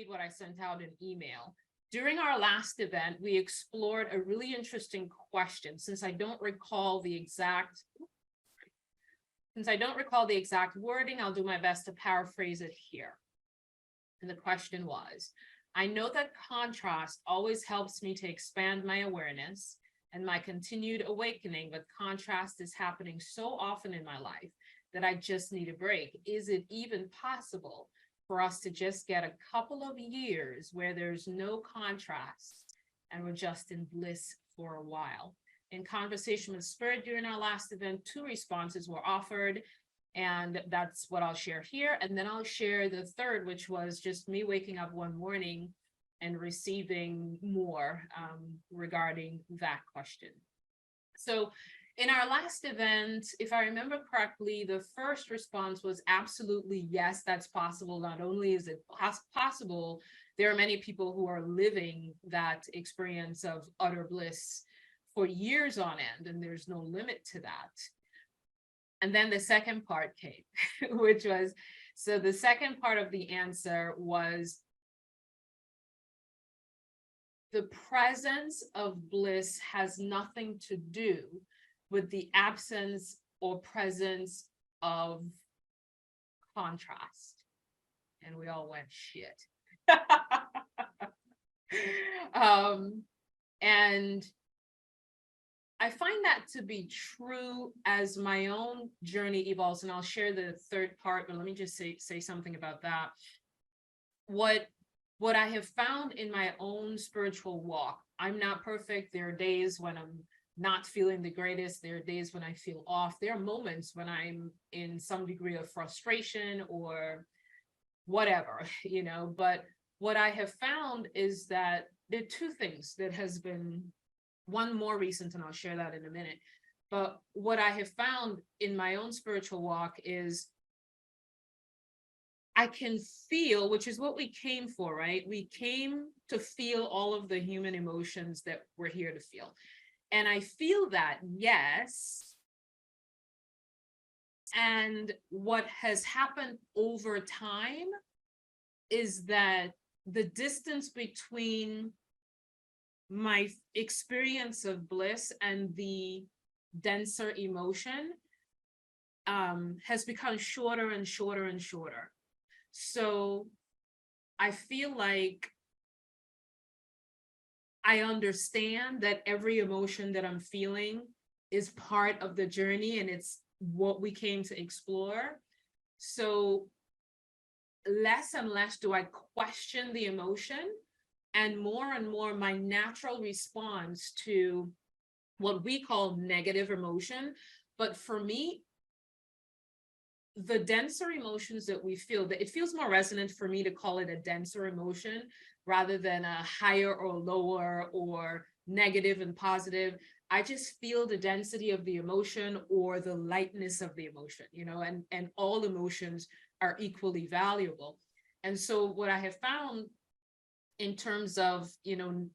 read what I sent out in email. During our last event, we explored a really interesting question. Since I don't recall the exact wording, I'll do my best to paraphrase it here. And the question was, I know that contrast always helps me to expand my awareness and my continued awakening, but contrast is happening so often in my life that I just need a break. Is it even possible for us to just get a couple of years where there's no contrast and we're just in bliss for a while? In conversation with Spirit during our last event, 2 responses were offered, and that's what I'll share here. And then I'll share the third, which was just me waking up one morning and receiving more regarding that question. So in our last event, if I remember correctly, the first response was absolutely yes, that's possible. Not only is it possible, there are many people who are living that experience of utter bliss for years on end, and there's no limit to that. And then the second part came, which was, so the second part of the answer was, the presence of bliss has nothing to do with the absence or presence of contrast. And we all went, shit. And I find that to be true as my own journey evolves, and I'll share the third part, but let me just say something about that. What I have found in my own spiritual walk, I'm not perfect. There are days when I'm not feeling the greatest. There are days when I feel off. There are moments when I'm in some degree of frustration or whatever, you know, but what I have found is that there are 2 things that has been, one more recent, and I'll share that in a minute. But what I have found in my own spiritual walk is I can feel, which is what we came for, right? We came to feel all of the human emotions that we're here to feel. And I feel that, yes. And what has happened over time is that the distance between my experience of bliss and the denser emotion has become shorter and shorter and shorter. So I feel like I understand that every emotion that I'm feeling is part of the journey, and it's what we came to explore. So less and less do I question the emotion, and more my natural response to what we call negative emotion. But for me, the denser emotions that we feel, that it feels more resonant for me to call it a denser emotion rather than a higher or lower or negative and positive. I just feel the density of the emotion or the lightness of the emotion, you know, and all emotions are equally valuable. And so what I have found in terms of, you know,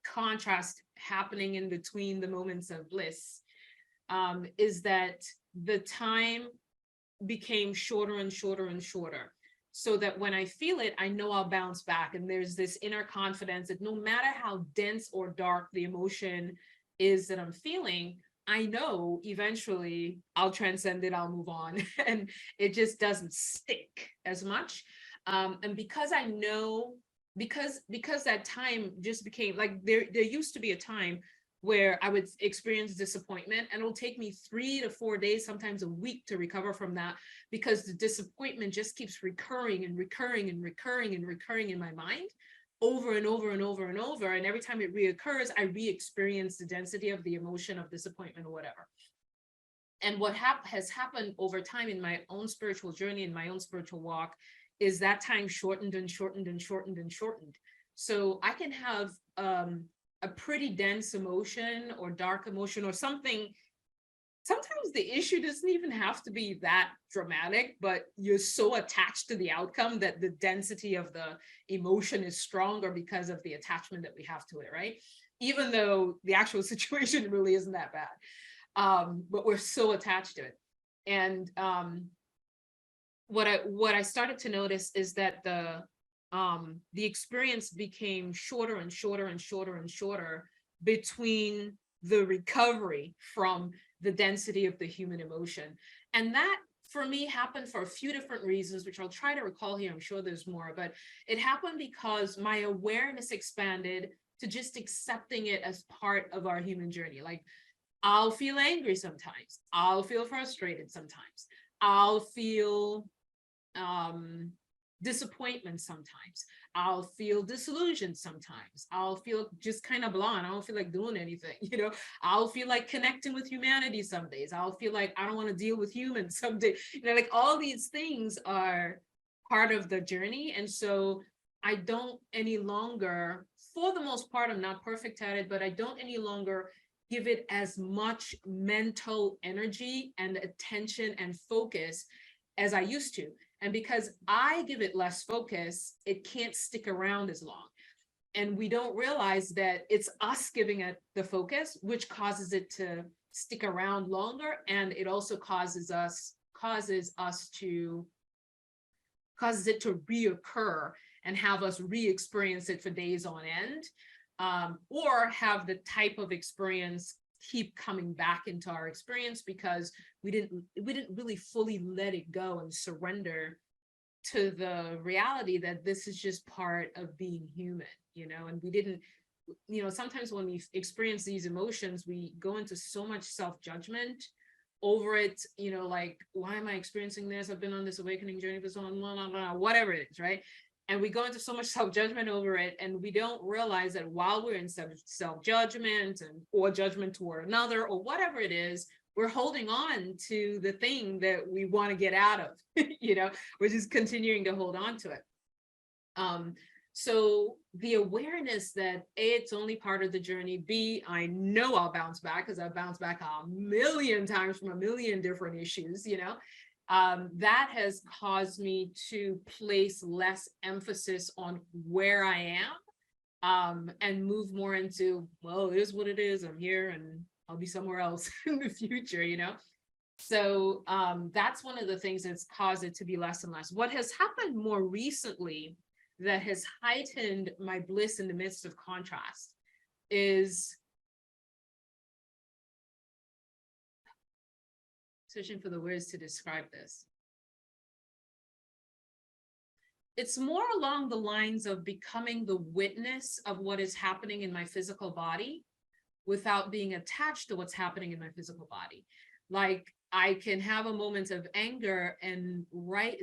contrast happening in between the moments of bliss, is that the time became shorter and shorter and shorter, so that when I feel it, I know I'll bounce back. And there's this inner confidence that no matter how dense or dark the emotion is that I'm feeling, I know eventually I'll transcend it, I'll move on, and it just doesn't stick as much. And because I know, because that time just became like, there used to be a time where I would experience disappointment, and it'll take me 3 to 4 days, sometimes a week, to recover from that, because the disappointment just keeps recurring and recurring and recurring and recurring in my mind over and over and over and over. And every time it reoccurs, I re-experience the density of the emotion of disappointment or whatever. And what has happened over time in my own spiritual journey, in my own spiritual walk, is that time shortened and shortened and shortened and shortened. So I can have a pretty dense emotion or dark emotion or something. Sometimes the issue doesn't even have to be that dramatic, but you're so attached to the outcome that the density of the emotion is stronger because of the attachment that we have to it, right? Even though the actual situation really isn't that bad, but we're so attached to it. And what I started to notice is that the experience became shorter and shorter and shorter and shorter between the recovery from the density of the human emotion. And that for me happened for a few different reasons, which I'll try to recall here. I'm sure there's more, but it happened because my awareness expanded to just accepting it as part of our human journey. Like, I'll feel angry sometimes, I'll feel frustrated sometimes, I'll feel disappointment sometimes, I'll feel disillusioned sometimes, I'll feel just kind of blah, I don't feel like doing anything, I'll feel like connecting with humanity some days, I'll feel like I don't want to deal with humans some days, like all these things are part of the journey. And so I don't any longer, for the most part, I'm not perfect at it, but I don't any longer give it as much mental energy and attention and focus as I used to. And because I give it less focus, it can't stick around as long. And we don't realize that it's us giving it the focus, which causes it to stick around longer. And it also causes it to reoccur and have us re-experience it for days on end, or have the type of experience keep coming back into our experience because we didn't really fully let it go and surrender to the reality that this is just part of being human, and we didn't, sometimes when we experience these emotions, we go into so much self-judgment over it, like, why am I experiencing this? I've been on this awakening journey for so long, blah, blah, blah, whatever it is, right? And we go into so much self-judgment over it, and we don't realize that while we're in self-judgment or judgment toward another or whatever it is, we're holding on to the thing that we want to get out of, we're just continuing to hold on to it. So the awareness that A, it's only part of the journey, B, I know I'll bounce back because I've bounced back a million times from a million different issues, that has caused me to place less emphasis on where I am, and move more into, well, it is what it is. I'm here and I'll be somewhere else in the future, So that's one of the things that's caused it to be less and less. What has happened more recently that has heightened my bliss in the midst of contrast is searching for the words to describe this. It's more along the lines of becoming the witness of what is happening in my physical body without being attached to what's happening in my physical body. Like, I can have a moment of anger, and right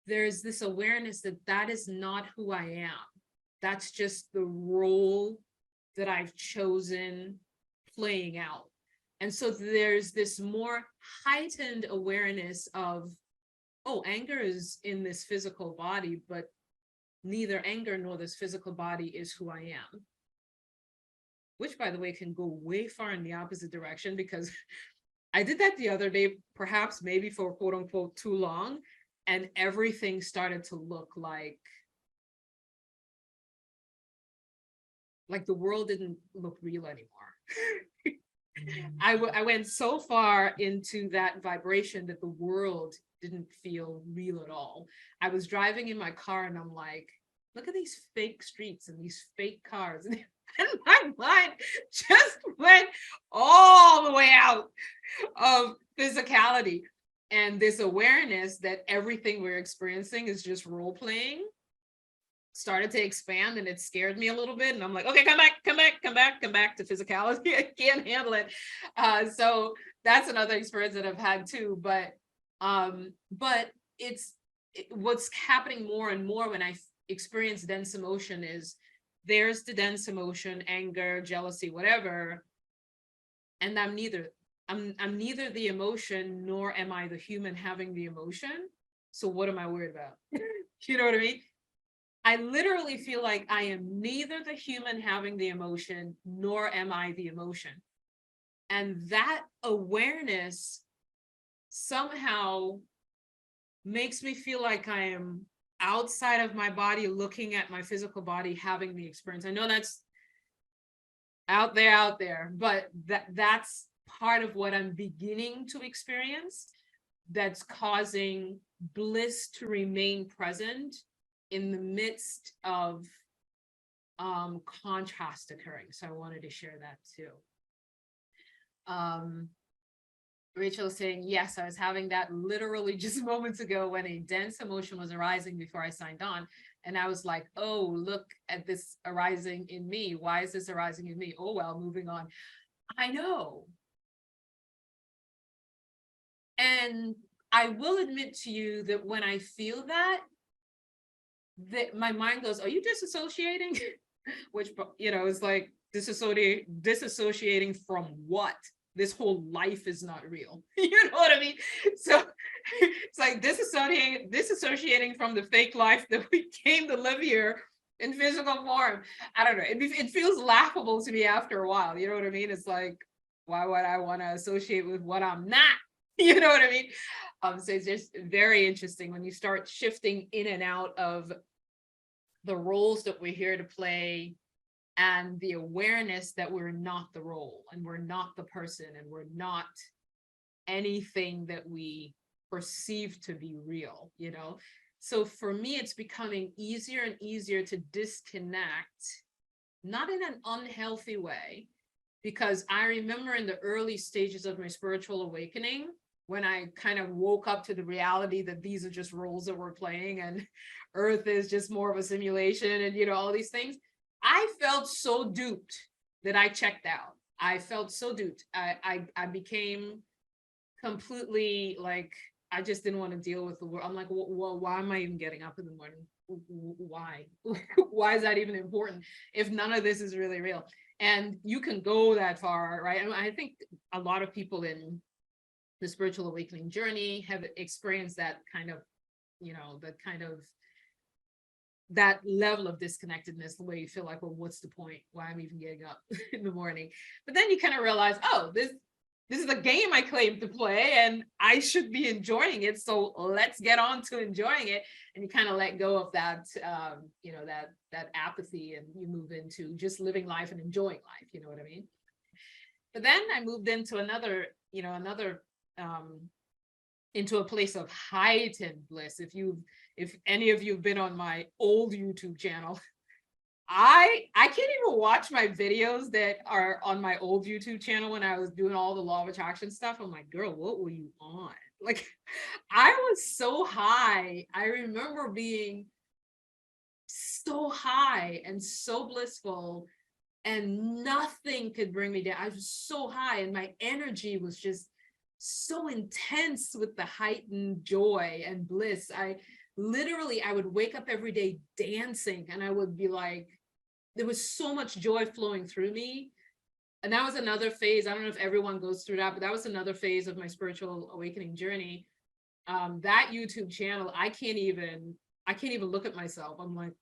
there's this awareness that that is not who I am. That's just the role that I've chosen playing out. And so there's this more heightened awareness of, oh, anger is in this physical body, but neither anger nor this physical body is who I am. Which, by the way, can go way far in the opposite direction, because I did that the other day, perhaps maybe for quote unquote too long, and everything started to look like the world didn't look real anymore. I went so far into that vibration that the world didn't feel real at all. I was driving in my car and I'm like, look at these fake streets and these fake cars. And my mind just went all the way out of physicality. And this awareness that everything we're experiencing is just role playing started to expand, and it scared me a little bit. And I'm like, okay, come back to physicality. I can't handle it. So that's another experience that I've had too. But what's happening more and more when I experience dense emotion is there's the dense emotion, anger, jealousy, whatever. And I'm neither the emotion, nor am I the human having the emotion. So what am I worried about? You know what I mean? I literally feel like I am neither the human having the emotion, nor am I the emotion. And that awareness somehow makes me feel like I am outside of my body, looking at my physical body, having the experience. I know that's out there, but that's part of what I'm beginning to experience. that's causing bliss to remain present in the midst of contrast occurring. So I wanted to share that too. Rachel saying, yes, I was having that literally just moments ago when a dense emotion was arising before I signed on. And I was like, oh, look at this arising in me. Why is this arising in me? Oh, well, moving on. I know. And I will admit to you that when I feel that my mind goes, are you disassociating? Which, is like disassociating from what? This whole life is not real. You know what I mean? So it's like disassociating from the fake life that we came to live here in physical form. I don't know. It feels laughable to me after a while. You know what I mean? It's like, why would I want to associate with what I'm not? You know what I mean? So it's just very interesting when you start shifting in and out of the roles that we're here to play, and the awareness that we're not the role, and we're not the person, and we're not anything that we perceive to be real, So for me, it's becoming easier and easier to disconnect, not in an unhealthy way, because I remember in the early stages of my spiritual awakening, when I kind of woke up to the reality that these are just roles that we're playing, and Earth is just more of a simulation, and all these things, I felt so duped that I checked out. I felt so duped. I became completely like, I just didn't want to deal with the world. I'm like, well, why am I even getting up in the morning? Why? Why is that even important if none of this is really real? And you can go that far, right? I think a lot of people in the spiritual awakening journey have experienced that kind of, that level of disconnectedness, the way you feel like, well, what's the point? Why I'm even getting up in the morning? But then you kind of realize, oh, this is a game I claim to play, and I should be enjoying it. So let's get on to enjoying it. And you kind of let go of that, that apathy, and you move into just living life and enjoying life. You know what I mean? But then I moved into into a place of heightened bliss. If any of you have been on my old YouTube channel, I can't even watch my videos that are on my old YouTube channel when I was doing all the law of attraction stuff. I'm like, girl, what were you on? Like, I was so high. I remember being so high and so blissful, and nothing could bring me down. I was so high, and my energy was just so intense with the heightened joy and bliss. I would wake up every day dancing, and I would be like, there was so much joy flowing through me. And that was another phase. I don't know if everyone goes through that, but that was another phase of my spiritual awakening journey. That YouTube channel, I can't even look at myself. I'm like,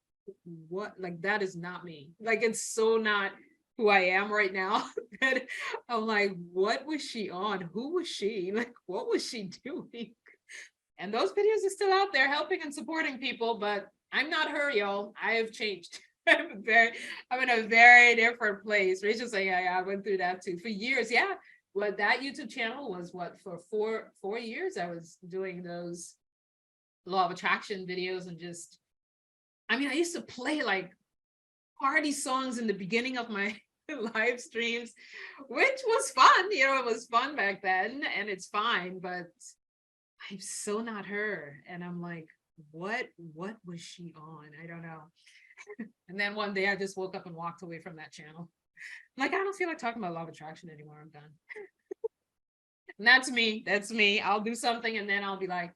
what? Like, that is not me. Like, it's so not who I am right now. That I'm like, what was she on? Who was she? Like, what was she doing? And those videos are still out there helping and supporting people, but I'm not her, y'all. I have changed. I'm in a very different place. Rachel's saying, I went through that too for years. Yeah. Well, that YouTube channel was for 4 years. I was doing those law of attraction videos, and just, I used to play like party songs in the beginning of my live streams, which was fun. It was fun back then, and it's fine, but I'm so not her. And I'm like, what was she on? I don't know. And then one day I just woke up and walked away from that channel. I'm like, I don't feel like talking about law of attraction anymore. I'm done. And that's me. I'll do something, and then I'll be like,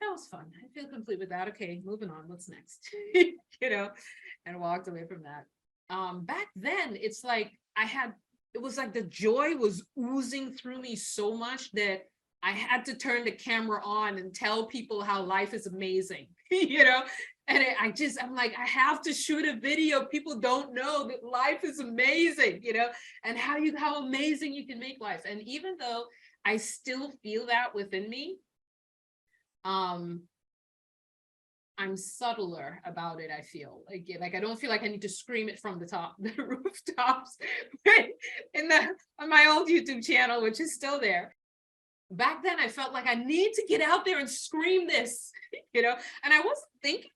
that was fun. I feel complete with that. Okay, moving on. What's next? And walked away from that. Back then, it's like it was like the joy was oozing through me so much that I had to turn the camera on and tell people how life is amazing, and I'm like, I have to shoot a video. People don't know that life is amazing, and how amazing you can make life. And even though I still feel that within me, I'm subtler about it. I feel like I don't feel like I need to scream it from the rooftops on my old YouTube channel, which is still there. back then I felt like I need to get out there and scream this, you know, and I wasn't thinking,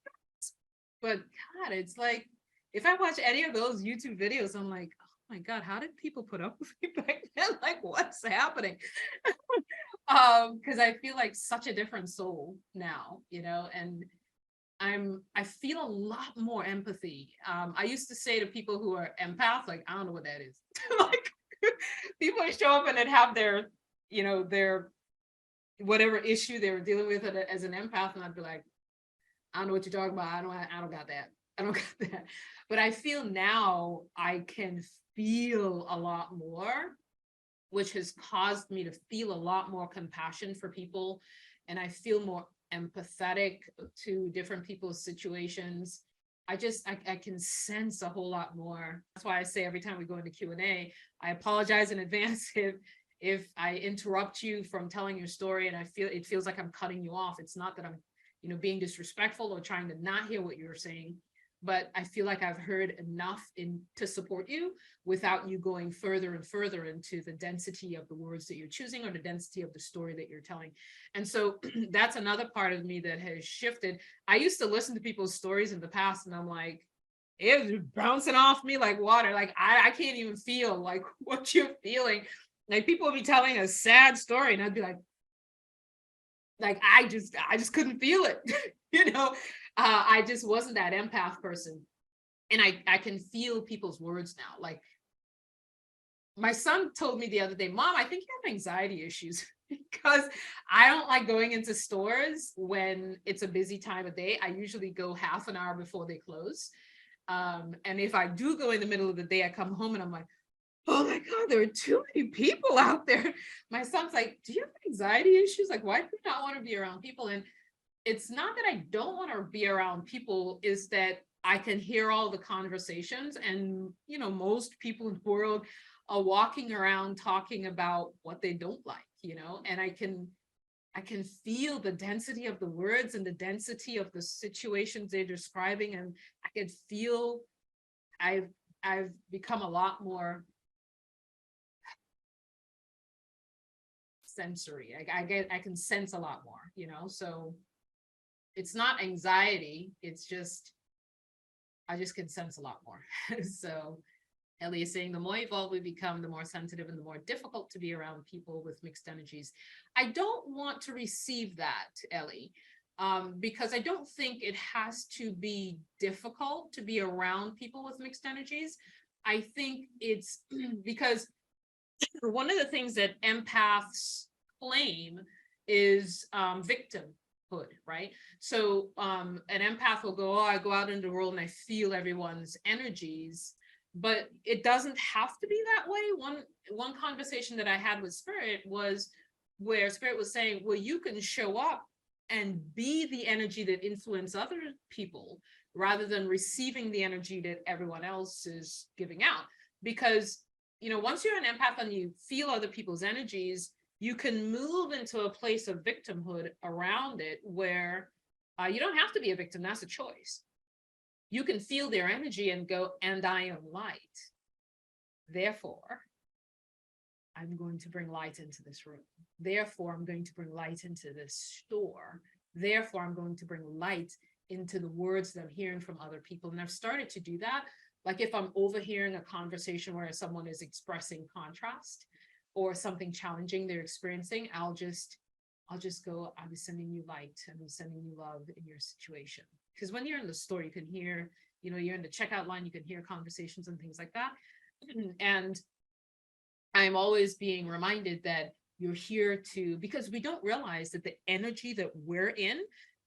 but God, it's like, if I watch any of those YouTube videos, I'm like, oh my God, how did people put up with me back then? Like, what's happening? Because I feel like such a different soul now, you know, and I feel a lot more empathy. I used to say to people who are empaths, like, I don't know what that is. Like, people would show up and they'd have their, you know, their whatever issue they were dealing with as an empath, and I'd be like, I don't know what you're talking about. I don't got that. I don't got that. But I feel now I can feel a lot more, which has caused me to feel a lot more compassion for people. And I feel more empathetic to different people's situations. I can sense a whole lot more. That's why I say every time we go into Q&A, I apologize in advance if I interrupt you from telling your story and it feels like I'm cutting you off. It's not that I'm, you know, being disrespectful or trying to not hear what you're saying, but I feel like I've heard enough to support you without you going further and further into the density of the words that you're choosing or the density of the story that you're telling. And so that's another part of me that has shifted. I used to listen to people's stories in the past and I'm like, it was bouncing off me like water. Like I can't even feel like what you're feeling. Like people would be telling a sad story and I'd be like I just couldn't feel it. You know, I just wasn't that empath person. And I can feel people's words now. Like my son told me the other day, Mom, I think you have anxiety issues because I don't like going into stores when it's a busy time of day. I usually go half an hour before they close. And if I do go in the middle of the day, I come home and I'm like, oh my God, there are too many people out there. My son's like, do you have anxiety issues? Like, why do you not want to be around people? And it's not that I don't want to be around people, is that I can hear all the conversations. And, you know, most people in the world are walking around talking about what they don't like, you know, and I can feel the density of the words and the density of the situations they're describing. And I can feel I've become a lot more sensory. I can sense a lot more, you know, so it's not anxiety. It's just, I just can sense a lot more. So Ellie is saying the more evolved we become, the more sensitive and the more difficult to be around people with mixed energies. I don't want to receive that, Ellie, because I don't think it has to be difficult to be around people with mixed energies. I think it's because one of the things that empaths claim is victimhood, right? So an empath will go, oh, I go out into the world and I feel everyone's energies, but it doesn't have to be that way. One conversation that I had with Spirit was where Spirit was saying, well, you can show up and be the energy that influence other people rather than receiving the energy that everyone else is giving out. Because, you know, once you're an empath and you feel other people's energies, you can move into a place of victimhood around it where you don't have to be a victim. That's a choice. You can feel their energy and go, and I am light. Therefore, I'm going to bring light into this room. Therefore, I'm going to bring light into this store. Therefore, I'm going to bring light into the words that I'm hearing from other people. And I've started to do that. Like if I'm overhearing a conversation where someone is expressing contrast or something challenging they're experiencing, I'll just go, I'm sending you light, I'm sending you love in your situation. Because when you're in the store, you can hear, you know, you're in the checkout line, you can hear conversations and things like that. And I'm always being reminded that you're here to, because we don't realize that the energy that we're in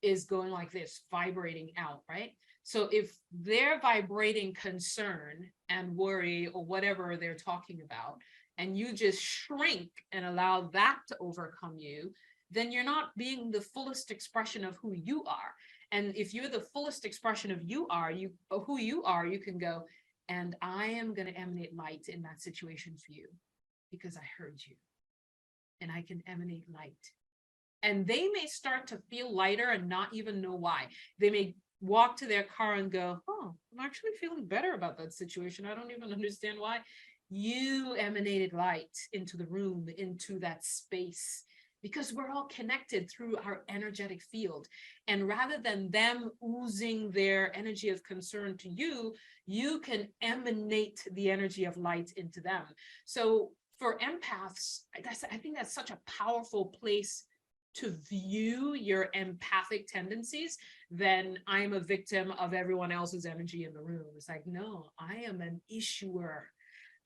is going like this, vibrating out, right? So if they're vibrating concern and worry or whatever they're talking about, and you just shrink and allow that to overcome you, then you're not being the fullest expression of who you are. And if you're the fullest expression of who you are, you can go, and I am going to emanate light in that situation for you because I heard you, and I can emanate light. And they may start to feel lighter and not even know why. They may walk to their car and go, oh, I'm actually feeling better about that situation. I don't even understand why. You emanated light into the room, into that space. because we're all connected through our energetic field. And rather than them oozing their energy of concern to you, you can emanate the energy of light into them. So for empaths, I think that's such a powerful place to view your empathic tendencies. Then I'm a victim of everyone else's energy in the room. It's like, no, I am an issuer.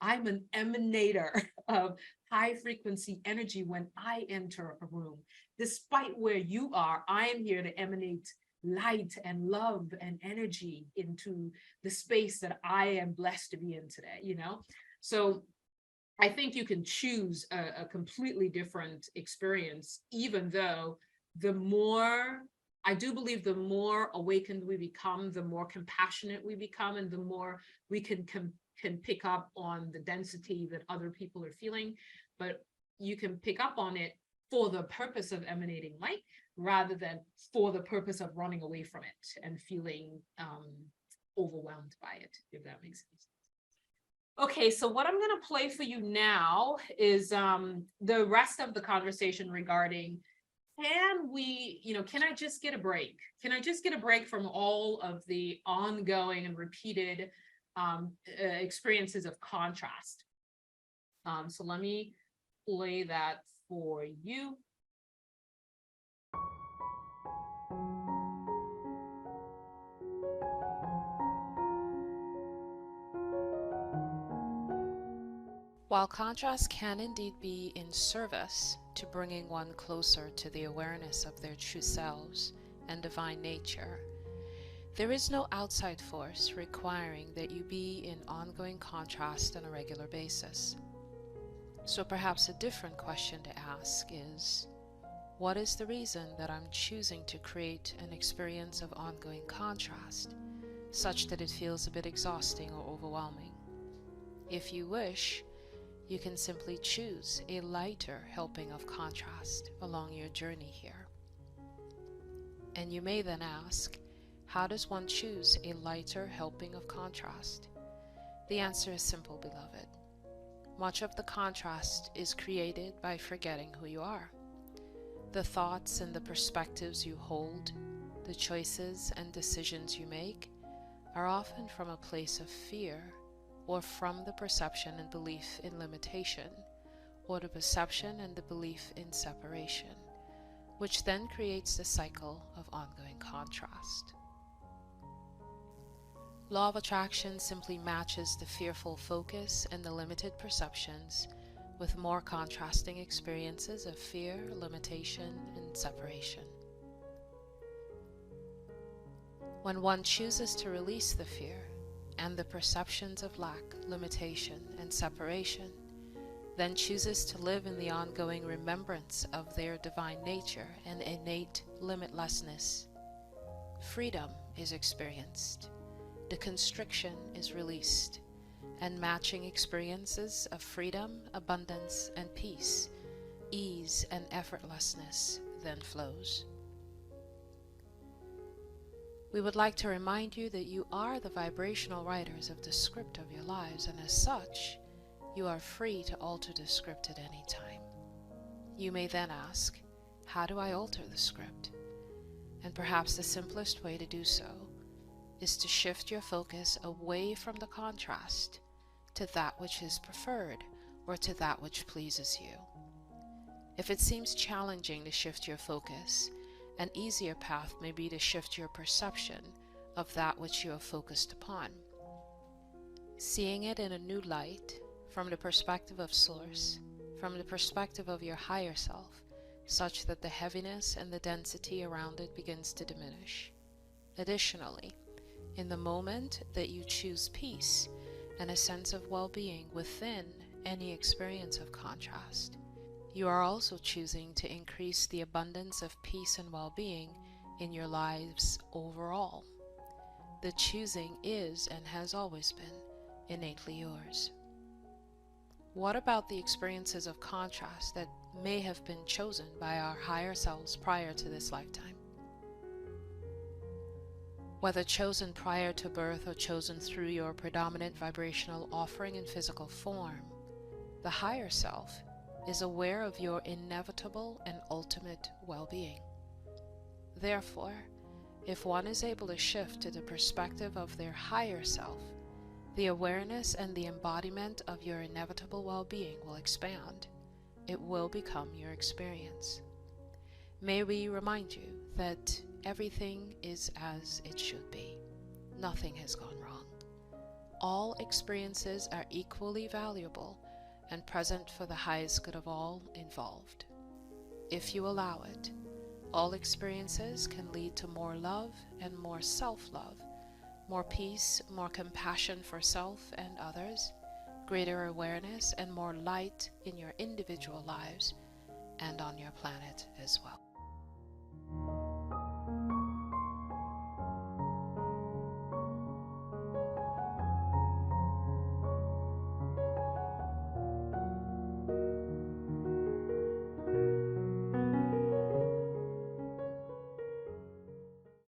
I'm an emanator of high frequency energy when I enter a room. Despite where you are, I am here to emanate light and love and energy into the space that I am blessed to be in today, you know? So I think you can choose a completely different experience, even though the more, I do believe the more awakened we become, the more compassionate we become, and the more we can pick up on the density that other people are feeling. But you can pick up on it for the purpose of emanating light rather than for the purpose of running away from it and feeling overwhelmed by it, if that makes sense. Okay, so what I'm going to play for you now is the rest of the conversation regarding, can I just get a break? Can I just get a break from all of the ongoing and repeated experiences of contrast? So let me play that for you. While contrast can indeed be in service to bringing one closer to the awareness of their true selves and divine nature, there is no outside force requiring that you be in ongoing contrast on a regular basis. So perhaps a different question to ask is, what is the reason that I'm choosing to create an experience of ongoing contrast, such that it feels a bit exhausting or overwhelming? If you wish, you can simply choose a lighter helping of contrast along your journey here. And you may then ask, how does one choose a lighter helping of contrast? The answer is simple, beloved. Much of the contrast is created by forgetting who you are. The thoughts and the perspectives you hold, the choices and decisions you make, are often from a place of fear, or from the perception and belief in limitation, or the perception and the belief in separation, which then creates the cycle of ongoing contrast. Law of attraction simply matches the fearful focus and the limited perceptions with more contrasting experiences of fear, limitation, and separation. When one chooses to release the fear and the perceptions of lack, limitation, and separation, then chooses to live in the ongoing remembrance of their divine nature and innate limitlessness, freedom is experienced, the constriction is released, and matching experiences of freedom, abundance, and peace, ease, and effortlessness then flows. We would like to remind you that you are the vibrational writers of the script of your lives, and as such, you are free to alter the script at any time. You may then ask, how do I alter the script? And perhaps the simplest way to do so is to shift your focus away from the contrast to that which is preferred or to that which pleases you. If it seems challenging to shift your focus, an easier path may be to shift your perception of that which you have focused upon, seeing it in a new light, from the perspective of Source, from the perspective of your higher self, such that the heaviness and the density around it begins to diminish. Additionally, in the moment that you choose peace and a sense of well-being within any experience of contrast, you are also choosing to increase the abundance of peace and well-being in your lives overall. The choosing is and has always been innately yours. What about the experiences of contrast that may have been chosen by our higher selves prior to this lifetime? Whether chosen prior to birth or chosen through your predominant vibrational offering in physical form, the higher self is aware of your inevitable and ultimate well-being. Therefore, if one is able to shift to the perspective of their higher self, the awareness and the embodiment of your inevitable well-being will expand. It will become your experience. May we remind you that everything is as it should be. Nothing has gone wrong. All experiences are equally valuable and present for the highest good of all involved. If you allow it, all experiences can lead to more love and more self-love, more peace, more compassion for self and others, greater awareness, and more light in your individual lives and on your planet as well.